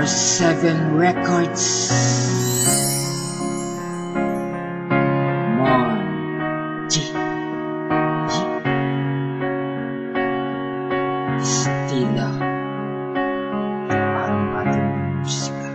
24/7 Records. Estilo parang ating musika.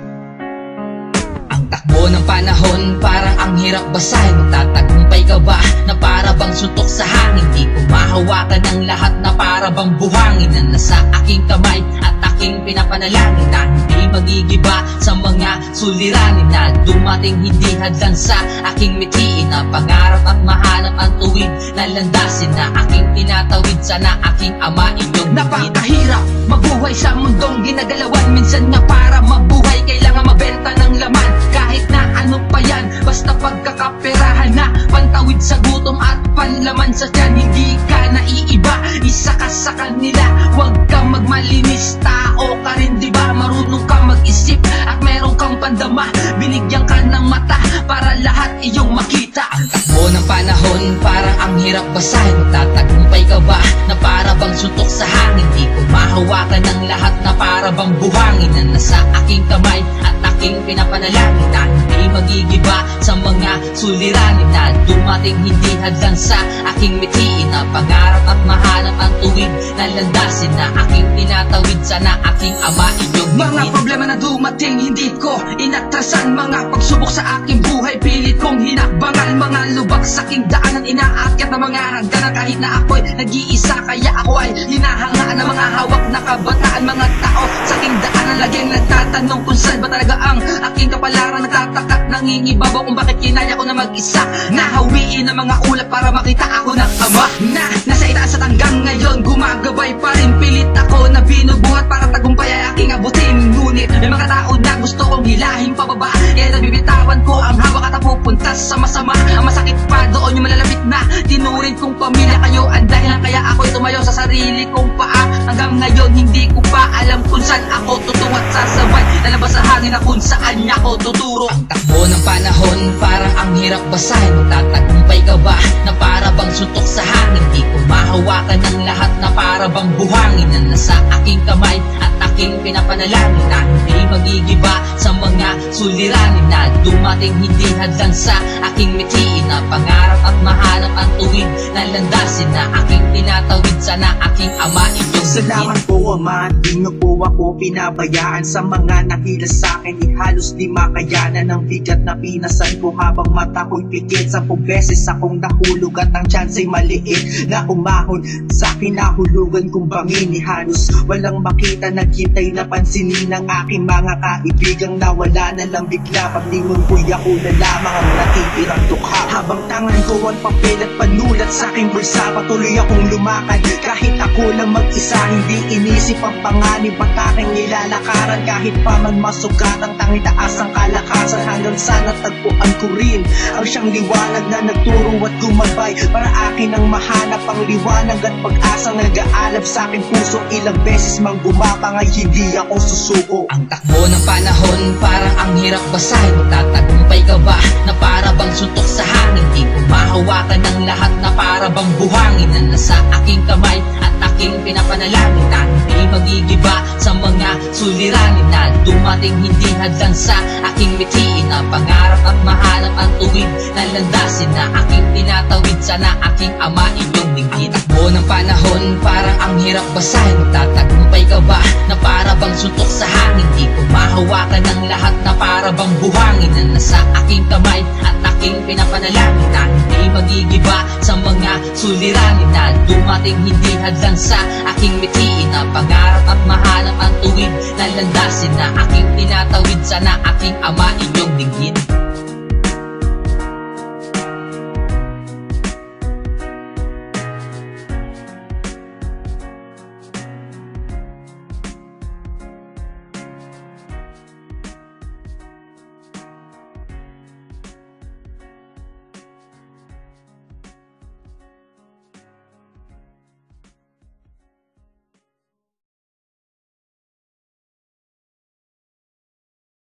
Ang takbo ng panahon parang ang hirap basahin. Magtatagumpay ka ba na para bang suntok sa hangin? Di ko mahawakan ang lahat na para bang buhangin na nasa aking kamay at aking pinapanalangin na hindi magigiba sa mga suliranin na dumating hindi hadlang sa aking mitiin na pangarap at mahanap ang tuwid na landasin na aking tinatawid. Sana aking ama inyong napakahirap mabuhay sa mundong ginagalawan. Minsan nga para mabuhay kailangan mabenta ng laman. Kahit na ano pa yan, basta pagkakaperahan na pantawid sa gutom at panlaman sa tiyan. Hindi ka naiiba, isa ka sa kanila. Huwag kang magmalinis, tao ka rin diba? Marunong kang mag-isip at meron kang pandama. Binigyan ka ng mata para lahat iyong makita. Ang takbo ng panahon parang ang hirap basahin. Magtatagumpay ka ba na para bang suntok sa hangin? Di ko mahawakan ang lahat na para bang buhangin na nasa aking kamay at aking pinapanalangin na hindi magigiba sa mga suliranin na dumating hindi hadlang sa aking mitiin na pangarap at mahanap ang tuwid na landasin na aking tinatawid. Sana aking ama inyong mga problema na dumating hindi ko inatrasan. Mga pagsubok sa aking buhay pilit kong hinakbangan. Mga lubak sa aking daanan inaakyat na mga hagdanan. Kahit na ako'y nag-iisa kaya ako ay hinahangaan ng mga hawak na kabataan. Mga tao sa aking daanan laging nagtatanong kung saan ba talaga ang aking kapalaran. Nagtatakat nangingibabaw kung bakit kinaya ko na mag-isa. Nahawiin ng mga ulap para makita ako ng ama na nasa itaas at hanggang ngayon gumagabay pa rin. Pilit ako na binubuhat para tagumpay ay aking abutin. Ngunit may mga tao na gusto kong hilahin pababa, kaya nabibitawan ko ang hawak at pupunta sa masama. Ang masakit pa doon yung malalapit na tinuring kong pamilya. Kayo ang dahilan kaya ako'y tumayo sa sarili kong paa. Hanggang ngayon hindi ko pa alam kung saan ako tutungo at sasabay lalabas sa hangin na kung saan niya ako tuturo. Ang takbo ng panahon parang ang hirap basahin. Magtatagumpay ka ba na para bang suntok sa hangin? Di ko mahawakan ang lahat na para bang buhangin na nasa aking kamay at aking pinapanalangin na hindi magigiba sa mga suliranin na dumating hindi hadlang sa aking mitiin na pangarap at mahanap ang tuwid na landasin na aking tinatawid. Sana aking ama inyong salamat po ama, di nyo po ako pinabayaan. Sa mga nakila sa akin halos di makayanan ng bigat na pinasan ko habang mata ko'y pikit. 10 beses akong nahulog at ang tsansa'y maliit na umahon sa kinahulugan kong bangin. Halos walang makita, naghintay na pansinin ng aking mga kaibigang nawala na lang bigla. Paglingon ko'y ako na lamang ang natitirang dukha. Habang tangan ko ang papel at panulat sa aking bulsa, patuloy akong lumakad kahit ako lang mag-isa. Hindi inisip ang panganib at aking nilalakaran. Kahit pa man masugat ang tanging taas ang kalakasan, hanggang sa natagpuan ko rin ang siyang liwanag na nagturo at gumabay para akin ang mahanap ang liwanag at pag-asang nag-aalab sa aking puso. Ilang beses mang gumapang ay hindi ako susuko. Ang takbo ng panahon parang ang hirap basahin. Magtatagumpay ka ba na para bang suntok sa hangin? Di ko mahawakan ang lahat na para bang buhangin na nasa aking kamay at aking pinapanalangin na hindi magigiba sa mga suliranin na dumating hindi hadlang sa aking mitiin na pangarap at mahanap ang tuwid na landasin na aking tinatawid. Sana aking ama inyong dinggin. Takbo ng panahon parang ang hirap basahin. Magtatagumpay ka ba na para bang suntok sa hangin? Di ko mahawakan ang lahat na para bang buhangin na nasa aking kamay at aking pinapanalangin na hindi magigiba sa mga suliranin na dumating hindi hadlang sa aking mitiin na pangarap at mahanap ang tuwid na landasin na aking tinatawid. Sana aking ama inyong dinggin.